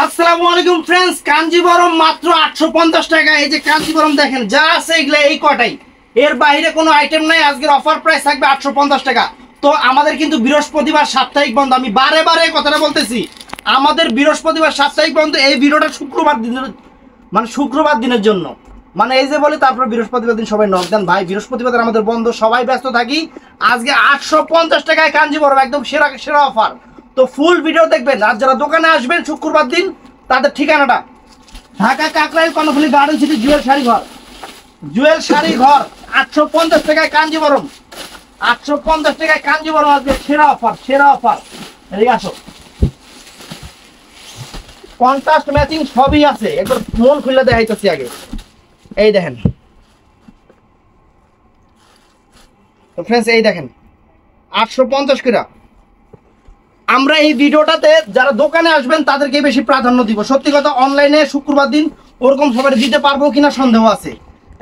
আসসালামু আলাইকুম फ्रेंड्स, কাঞ্জিবরম মাত্র 850 টাকা। এই যে কাঞ্জিবরম দেখেন, যা আছে এগুলা এই কটাই, এর বাইরে কোনো আইটেম নাই। আজকের অফার প্রাইস থাকবে 850 টাকা। তো আমাদের কিন্তু বৃহস্পতিবার সাপ্তাহিক বন্ধ, আমি বারে বারে কথাটা বলতেছি, আমাদের বৃহস্পতিবার সাপ্তাহিক বন্ধ। এই ভিডিওটা শুক্রবার দিনের, মানে শুক্রবার দিনের জন্য, মানে এই যে বলি তারপর বৃহস্পতিবার দিন সবাই নক দেন ভাই, বৃহস্পতিবার আমাদের বন্ধ, সবাই ব্যস্ত থাকি। আজকে 850 টাকায় কাঞ্জিবরম, একদম সেরা সেরা অফার। তো ফুল ভিডিও দেখবেন। আর যারা দোকানে আসবেন শুক্রবার দিন, তাদের ঠিকানাটা ঢাকা কাকরাইল কর্ণফুলী গার্ডেন সিটি জুয়েল শাড়ি ঘর, জুয়েল শাড়ি ঘর। 850 টাকায় কাঞ্জিবরম, 850 টাকায় কাঞ্জিবরম, আজকে সেরা অফার, সেরা অফার। এদিকে আসো, কন্ট্রাস্ট ম্যাচিং সবই আছে, একবার মন খুলে দেখাইতেছি আগে। এই দেখেন তো फ्रेंड्स, এই দেখেন 850 করে। আমরা এই ভিডিওটাতে যারা দোকানে আসবেন তাদেরকে বেশি প্রাধান্য দিব। সত্যি কথা, অনলাইনে শুক্রবার দিন ওরকম সবাই দিতে পারবো কিনা সন্দেহ আছে।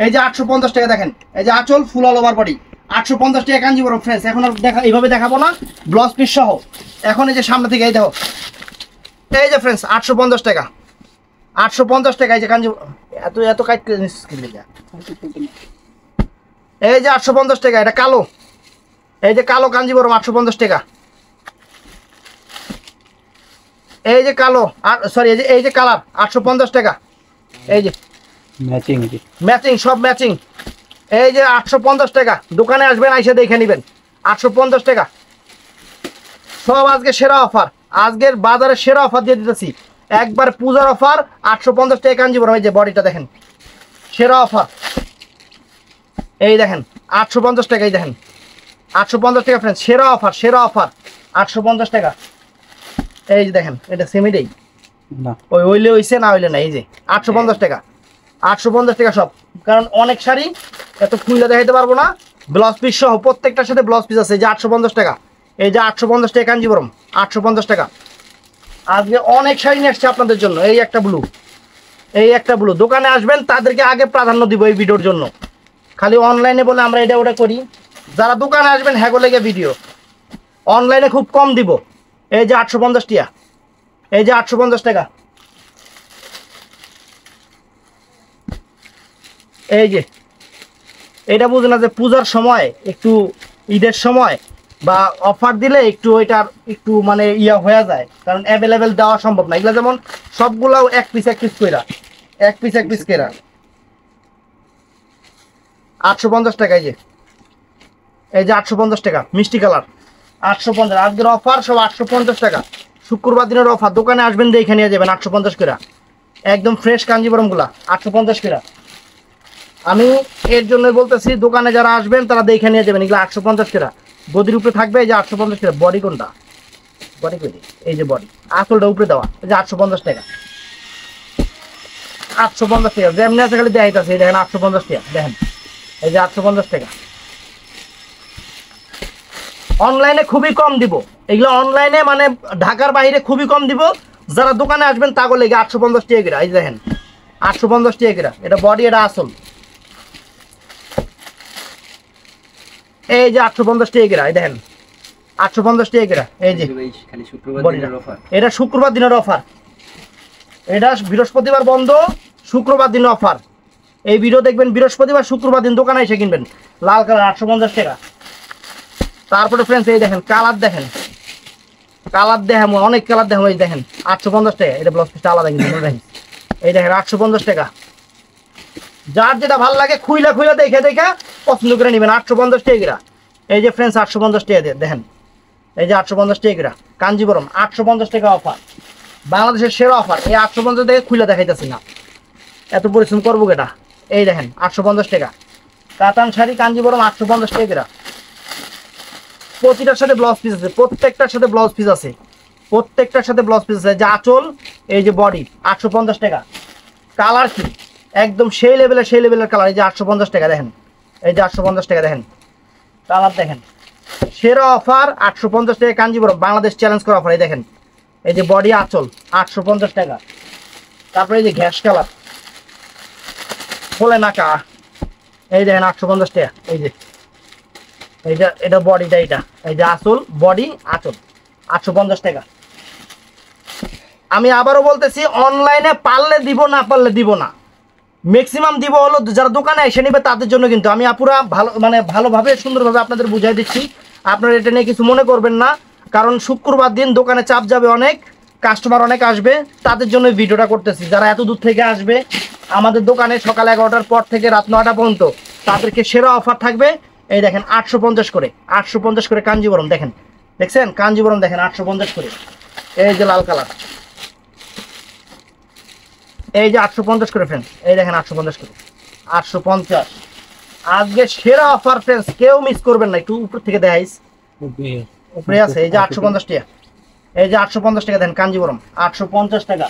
এই যে 850 টাকা দেখেন, এই যে আঁচল ফুল অল ওভার বডি, 850 টাকা কাঞ্জিবরম फ्रेंड्स। এখন আর দেখা এইভাবে দেখাবো না, ব্লাউজ পিস সহ। এখন এই যে সামনে থেকে এই দেখো, এই যে फ्रेंड्स 850 টাকা, 850 টাকা। এই যে কাঞ্জিবরম, এত এত কাট করে নিচ্ছি, এই যে 850 টাকা। এটা কালো, এই যে কালো কাঞ্জিবরম 850 টাকা। এই যে কালো, আর সরি এই যে কালার 850 টাকা। এই যে ম্যাচিং ম্যাচিং, সব ম্যাচিং। এই যে 850 টাকা। দোকানে আসবেন, আইসা দেখে নেবেন। 850 টাকা সব আজকে সেরা অফার, আজকের বাজারে সেরা অফার দিয়ে দিতেছি, একবার পূজার অফার। 850 টাকা কাঞ্জিবরম। এই যে বডিটা দেখেন, সেরা অফার। এই দেখেন 850 টাকা, এই দেখেন 850 টাকা फ्रेंड्स, সেরা অফার, সেরা অফার 850 টাকা। এই যে দেখেন, এটা সেমিডেই না ওই হইলে হইছে, না হইলে না। এই যে 850 টাকা, 850 টাকা সব। কারণ অনেক শাড়ি এত খুলে দেখাইতে পারবো না, ব্লাউজ পিস সহ প্রত্যেকটার সাথে ব্লাউজ পিস আছে। এই যে 850 টাকা, এই যে 850 টাকা কাঞ্জিবরম, 850 টাকা। আজকে অনেক শাড়ি নিয়ে আসছে আপনাদের জন্য। এই একটা ব্লু, এই একটা ব্লু। দোকানে আসবেন তাদেরকে আগে প্রাধান্য দিব এই ভিডিওর জন্য। খালি অনলাইনে বলে আমরা এটা ওটা করি, যারা দোকানে আসবেন হ্যাগো লেগে ভিডিও। অনলাইনে খুব কম দিব। এই যে 850 টাকা, এই যে 850 টাকা। এই যে এটা বুঝে না যে পূজার সময়, একটু ঈদের সময় বা অফার দিলে একটু ওইটার একটু মানে ইয়া হয়ে যায়, কারণ অ্যাভেলেবেল দেওয়া সম্ভব না। এগুলো যেমন সবগুলাও এক পিস এক পিস কইরা, এক পিস এক পিস কইরা 850 টাকা। এই যে এই যে 850 টাকা মিষ্টি কালার, 850। আজকের অফার সব 850 টাকা, শুক্রবার দিনের অফার। দোকানে আসবেন দেখে নিয়ে যাবেন 850 করে, একদম ফ্রেশ কাঞ্জিবরমগুলা 850 করে। আমি এর জন্য বলতেছি, দোকানে যারা আসবেন তারা দেখে নিয়ে যাবেন, এগুলো 850 করে। গদির উপরে থাকবে, এই যে 850 করে। বডি কোনটা, বডি কই, এই যে বডি, আঁচলটা উপরে দেওয়া, এই যে 850 টাকা, 850 টাকা। যেমনি আছে খালি দেখাইতেছে, এই দেখেন 850 টাকা দেখেন, এই যে 850 টাকা। অনলাইনে খুবই কম দিব এগুলো, অনলাইনে মানে ঢাকার বাইরে খুবই কম দিব। যারা দোকানে আসবেন তাগো লেগে 850 টাকা করে। এই দেখেন 850 টাকা করে। এটা বডি, এটা আসল। এই যে 850 টাকা করে, এই দেখেন 850 টাকা করে। এই যে এটা শুক্রবার দিনের অফার, এটা বৃহস্পতিবার বন্ধ, শুক্রবার দিন অফার। এই ভিডিও দেখবেন বৃহস্পতিবার, শুক্রবার দিন দোকানে এসে কিনবেন। লাল কালার 850 টাকা। তারপরে फ्रेंड्स এই দেখেন কালার, দেখেন কালার, দেখেন অনেক কালার, দেখেন এই দেখেন 850 টাকা। এটা ব্লাউজ পিসটা আলাদা কিন্তু দেখেন, এই দেখেন 850 টাকা। যার যেটা ভালো লাগে খুইলা খুইলা দেখে দেখে পছন্দ করে নেবেন, 850 টাকা। এই যে फ्रेंड्स 850 টাকা দেখেন, এই যে 850 টাকা কাঞ্জিবরম, 850 টাকা অফার, বাংলাদেশের সেরা অফার। এই 850 টাকা খুইলা দেখাইতেছি না, এত পরিশ্রম করবো কেটা। এই দেখেন 850 টাকা কাতান শাড়ি কাঞ্জিবরম, 850 টাকা। প্রতিটার সাথে ব্লাউজ পিস আছে, প্রত্যেকটার সাথে ব্লাউজ পিস আছে, প্রত্যেকটার সাথে ব্লাউজ পিস আছে। যে আঁচল, এই যে বডি, 850 টাকা। কালার কি একদম সেই লেভেলের, সেই লেভেলের কালার। এই যে 850 টাকা দেখেন, এই যে 850 টাকা দেখেন, কালার দেখেন, সেরা অফার 850 টাকা কাঞ্জিবরম, বাংলাদেশ চ্যালেঞ্জ করা অফার। এই দেখেন, এই যে বডি আঁচল 850 টাকা। তারপরে এই যে ঘ্যাস কালার, খোলে নাকা, এই দেখেন 850 টাকা। এই যে এইটা, এটা বডিটা, এটা এই যে আসল বডি আঁচল 850 টাকা। আমি আবারও বলতেছি, অনলাইনে পারলে দিব, না পারলে দিব না। ম্যাক্সিমাম দিব হলো যারা দোকানে এসে নেবে তাদের জন্য। কিন্তু আমি আপুরা ভালো মানে ভালোভাবে সুন্দরভাবে আপনাদের বুঝাই দিচ্ছি, আপনারা এটা নিয়ে কিছু মনে করবেন না। কারণ শুক্রবার দিন দোকানে চাপ যাবে অনেক, কাস্টমার অনেক আসবে, তাদের জন্য ভিডিওটা করতেছি। যারা এত দূর থেকে আসবে আমাদের দোকানে সকাল 11টার পর থেকে রাত 9টা পর্যন্ত, তাদেরকে সেরা অফার থাকবে। এই দেখেন 850 করে, 850 করে কাঞ্জিবরম। দেখেন, দেখছেন কাঞ্জিবরম দেখেন 850 করে। এই যে লাল কালার, এই যে 850 করে ফ্রেন্ডস। এই দেখেন 850 করে, 850 আজকে সেরা অফার ফ্রেন্ডস, কেউ মিস করবেন না। একটু উপর থেকে দেখাইস, উপরে আছে। এই যে 850 টাকা, এই যে 850 টাকা দেখেন কাঞ্জিবরম 850 টাকা।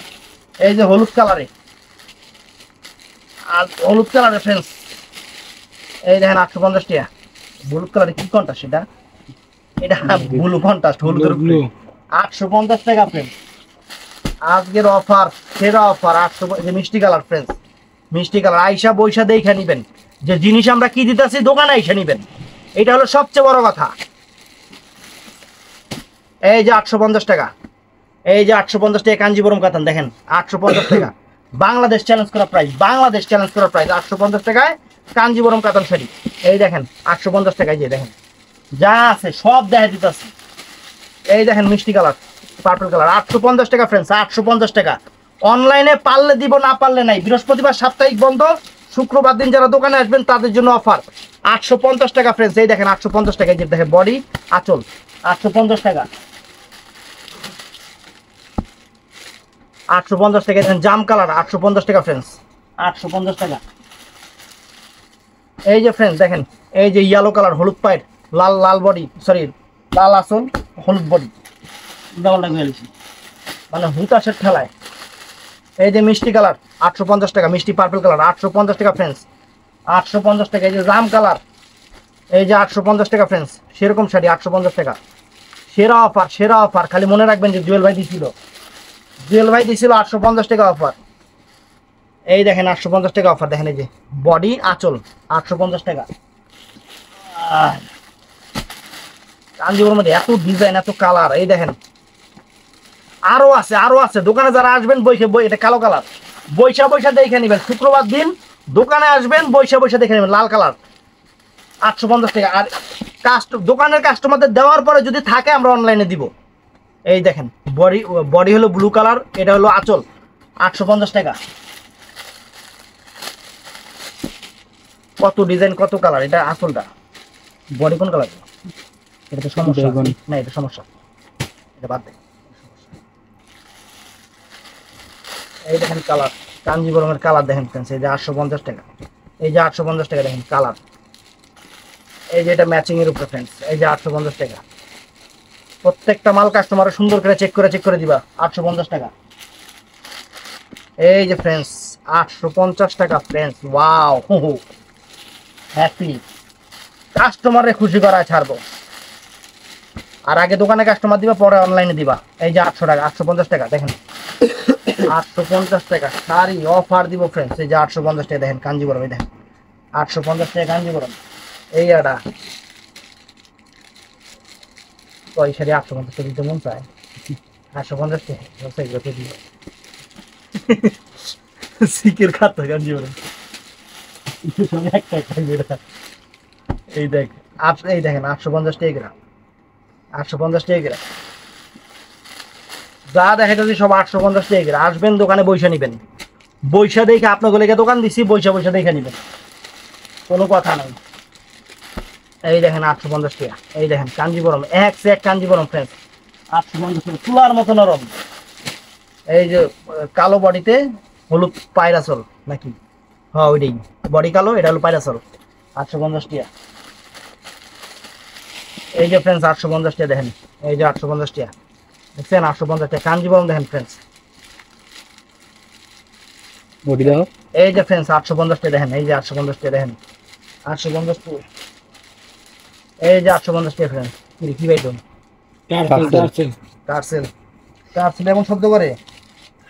এই যে হলুদ কালারে, আর হলুদ কালারে ফ্রেন্ডস এই দেখেন 850 টাকা। হলুদ কালারে কি কন্ট্রাস্ট এটা, এটা ব্লু কন্ট্রাস্ট, হলুদের ব্লু। 850 টাকা ফ্রেন্ডস, আজকের অফার সেরা অফার। 800, যে মিষ্টি কালার ফ্রেন্ডস, মিষ্টি কালার। আইসা বৈশা দেখে নিবেন যে জিনিস আমরা কি দিতেছি, দোকানে আইসা নিবেন, এটা হলো সবচেয়ে বড় কথা। এই যে 850 টাকা, এই যে 850 টাকা কাঞ্জিবরম কাতান দেখেন 850 টাকা। বাংলাদেশ চ্যালেঞ্জ করা প্রাইস, বাংলাদেশ চ্যালেঞ্জ করা প্রাইস 850 টাকায় কাঞ্জিবরম কাতান শাড়ি। এই দেখেন 850 টাকায়, যে দেখেন যা আছে সব দেখা দিতেছি। এই দেখেন মিষ্টি কালার, পার্পল কালার 850 টাকা ফ্রেন্ডস, 850 টাকা। অনলাইনে পারলে দিব, না পারলে নাই। বৃহস্পতিবার সাপ্তাহিক বন্ধ, শুক্রবার দিন যারা দোকানে আসবেন তাদের জন্য অফার 850 টাকা ফ্রেন্ডস। এই দেখেন 850 টাকা, যে দেখেন বডি আঁচল 850 টাকা, 850 টাকা। দেখেন জাম কালার 850 টাকা ফ্রেন্ডস, 850 টাকা। এই যে ফ্রেন্ডস দেখেন, এই যে ইয়েলো কালার, হলুদ পায়ের, লাল লাল বডি, সরি লাল আঁচল হলুদ বডি, মানে হুতাশের ঠেলায়। এই যে মিষ্টি কালার 850 টাকা, মিষ্টি পার্পল কালার 850 টাকা ফ্রেন্ডস, 850 টাকা। এই যে জাম কালার, এই যে 850 টাকা ফ্রেন্ডস। সেরকম শাড়ি 850 টাকা, সেরা অফার, সেরা অফার। খালি মনে রাখবেন যে জুয়েল ভাই দিছিল, জুয়েল ভাই দিছিল 850 টাকা অফার। এই দেখেন 850 টাকা অফার। দেখেন এই যে বডি আঁচল 850 টাকা। কাঞ্জিবরমের মধ্যে এত ডিজাইন, এত কালার। এই দেখেন আরো আছে, আরো আছে। দোকানে যারা আসবেন বইসে বই, এটা কালো কালার, বৈশা বৈশা দেখে নেবেন। শুক্রবার দিন দোকানে আসবেন, বৈশা বৈশা দেখে নেবেন। লাল কালার 850 টাকা। আর দোকানের কাস্টমারদের দেওয়ার পরে যদি থাকে আমরা অনলাইনে দিব। এই দেখেন বডি, বডি হলো ব্লু কালার, এটা হলো আঁচল 850 টাকা। কত ডিজাইন, কত কালার। এটা আঁচলটা, বডি কোন কালার, এটা তো সমস্যা না, এটা সমস্যা, এটা বাদ দেয়। এই দেখেন কালার, কাঞ্জিবরমের কালার দেখেন ফ্রেন্ডস। এই যে 850 টাকা, এই যে 850 টাকা দেখেন কালার। এই যে এটা ম্যাচিং এর উপরে ফ্রেন্ডস, এই যে 850 টাকা। প্রত্যেকটা মাল কাস্টমার সুন্দর করে চেক করে দিবা। 850 টাকা। এই যে ফ্রেন্ডস 850 টাকা ফ্রেন্ডস। ওয়াও, হ্যাপি, কাস্টমারে খুশি করা ছাড়বো। আর আগে দোকানে কাস্টমার দিবা, পরে অনলাইনে দিবা। এই যে 800 টাকা, 850 টাকা দেখেন 850 টাকা শাড়ি অফার দিব ফ্রেন্ডস। এই যে 850 টাকা দেখেন কাঞ্জিবরম, এই দেখেন 850 টাকা কাঞ্জিবরম। এই আটা ওই শাড়ি 850 টাকা দিতে মন চায়, 850 টাকা সিকের খাত কাঞ্জিবরম। এই দেখ, এই দেখেন 850 টাকা গ্রাম, 850 টাকা গ্রাম। যা দেখে যদি সব 850 টাকা গ্রাম। আসবেন দোকানে বৈশা নিবেন, বৈশা দেখে আপনাকে লেগে দোকান দিচ্ছি, বৈশা বৈশা দেখে নিবেন, কোনো কথা নাই। এই দেখেন 850 টাকা। এই দেখেন কাঞ্জিবরম, এক সে এক কাঞ্জিবরম ফ্রেন্ডস 850 টাকা, তুলার মতো নরম। এই যে কালো বডিতে হলুদ পায়রাচল নাকি, হ্যাঁ ওইটাই, বডি কালো, এটা হলো পায়রাচল 850 টাকা। এই যে ফ্রেন্ডস 850 টাকা দেখেন, এই যে 850 টাকা দেখছেন, 850 টাকা কাঞ্জিবরম দেখেন ফ্রেন্ডস। বডি দাও, এই যে ফ্রেন্ডস 850 টাকা দেখেন, এই যে 850 টাকা দেখেন, 850 টাকা। এই যে 850 টাকা ফ্রেন্ডস। কি ভাই তুমি কারসেল, কারসেল এমন শব্দ করে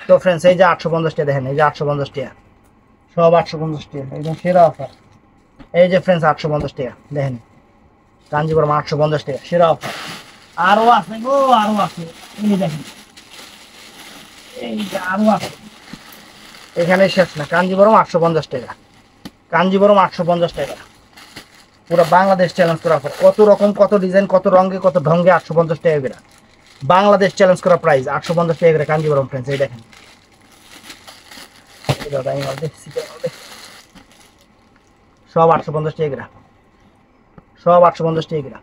তো ফ্রেন্ডস। এই যে 850 টাকা দেখেন, এই যে 850 টাকা, সব 850 টাকা, একদম সেরা অফার। এই যে ফ্রেন্ডস 850 টাকা দেখেন কাঞ্জিবরম 850 টাকা, সেরা অফার। আরো আছে গো, আরো আছে। এই দেখেন, এই যে আরো আছে, এখানে শেষ না। কাঞ্জিবরম 850 টাকা, কাঞ্জিবরম 850 টাকা, পুরো বাংলাদেশ চ্যালেঞ্জ করা অফার। কত রকম, কত ডিজাইন, কত রঙে, কত ঢঙ্গে, 850 টাকা করে বাংলাদেশ চ্যালেঞ্জ করা প্রাইস, 850 টাকা করে কাঞ্জিবরম ফ্রেন্ডস। এই দেখেন সব 850 টাকা করে, সব 850 টাকা করে।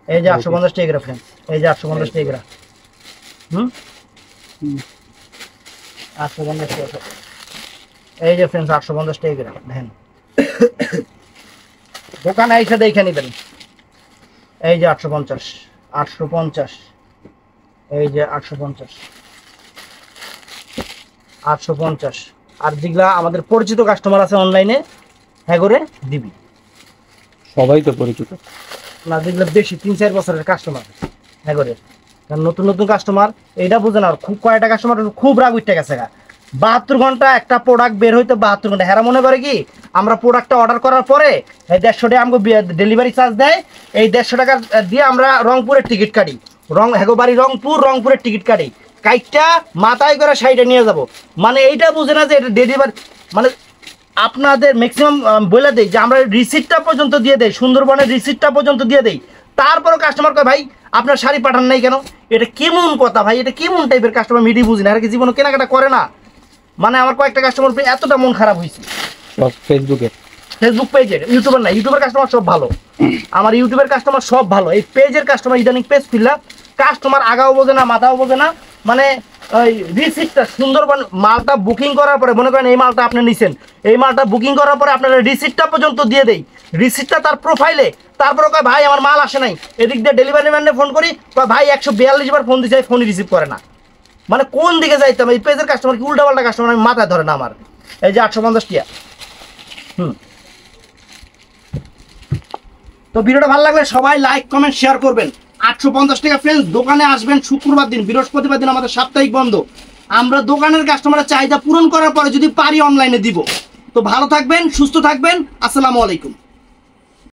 এই যে 850 টাকা করে ফ্রেন্ডস, এই যে 850 টাকা করে। 850 টাকা, এই যে ফ্রেন্ডস 850 টাকা করে দেখেন। দোকানে এসে দেখে নেবেন। এই যে 850, 850, এই যে 850, 850। আর যেগুলা আমাদের পরিচিত কাস্টমার আছে অনলাইনে, হ্যাঁ করে দিবি, সবাই তো পরিচিত না, যেগুলো বেশি 3-4 বছরের কাস্টমার, হ্যাঁ করে। কারণ নতুন নতুন কাস্টমার এইটা বুঝে না, খুব কয়টা কাস্টমার খুব রাগ উঠতে গেছে। 72 ঘন্টা একটা প্রোডাক্ট বের হইতে, 72 ঘন্টা। হেরা মনে করে কি আমরা প্রোডাক্টটা অর্ডার করার পরে এই 150 টাকা আমাকে ডেলিভারি চার্জ দেয়, এই 150 টাকা দিয়ে আমরা রংপুরের টিকিট কাটি, হেগো বাড়ি রংপুর, রংপুরের টিকিট কাটি, কাইটটা মাথায় করে সাইডে নিয়ে যাব। মানে এইটা বুঝে না যে এটা ডেলিভারি, মানে আপনাদের ম্যাক্সিমাম বলে দেই যে আমরা রিসিপ্টটা পর্যন্ত দিয়ে দেই, সুন্দরবনের রিসিপ্টটা পর্যন্ত দিয়ে দেই। তারপরও কাস্টমার কয় ভাই আপনার শাড়ি পাঠান নাই কেন? এটা কেমন কথা ভাই, এটা কেমন টাইপের কাস্টমার? মিডি বুঝি না, আর কি জীবনে কেনাকাটা করে না। মানে আমার কয়েকটা কাস্টমার এতটা মন খারাপ হয়েছে। সব ফেসবুক পেজের, ইউটিউবার না, ইউটিউবের কাস্টমার সব ভালো, আমার ইউটিউবের কাস্টমার সব ভালো। এই পেজের কাস্টমার ইদানিং পেজ ফিরলাম, কাস্টমার আগাও বোঝে না, মাথাও বোঝে না। মানে ওই রিসিপ্টটা সুন্দরবন মালটা বুকিং করার পরে মনে করেন এই মালটা আপনি নিছেন, এই মালটা বুকিং করার পরে আপনার রিসিপ্টটা পর্যন্ত দিয়ে দেই, রিসিপ্টটা তার প্রোফাইলে। তারপরে কয় ভাই আমার মাল আসে নাই, এদিক দিয়ে ডেলিভারি ম্যানে ফোন করি, কয় ভাই 142 বার ফোন দিয়েছে, ফোনই রিসিভ করে না। মানে কোন দিকে যাইতাম? এই পেজের কাস্টমার কি উল্টা পাল্টা কাস্টমার, আমি মাথায় ধরে না আমার। এই যে 850 টাকা। তো ভিডিওটা ভালো লাগলে সবাই লাইক কমেন্ট শেয়ার করবেন। 850 টাকা ফ্রেন্ডস। দোকানে আসবেন শুক্রবার দিন, বৃহস্পতিবার দিন আমাদের সাপ্তাহিক বন্ধ। আমরা দোকানের কাস্টমারের চাহিদা পূরণ করার পরে যদি পারি অনলাইনে দিব। তো ভালো থাকবেন, সুস্থ থাকবেন, আসসালামু আলাইকুম।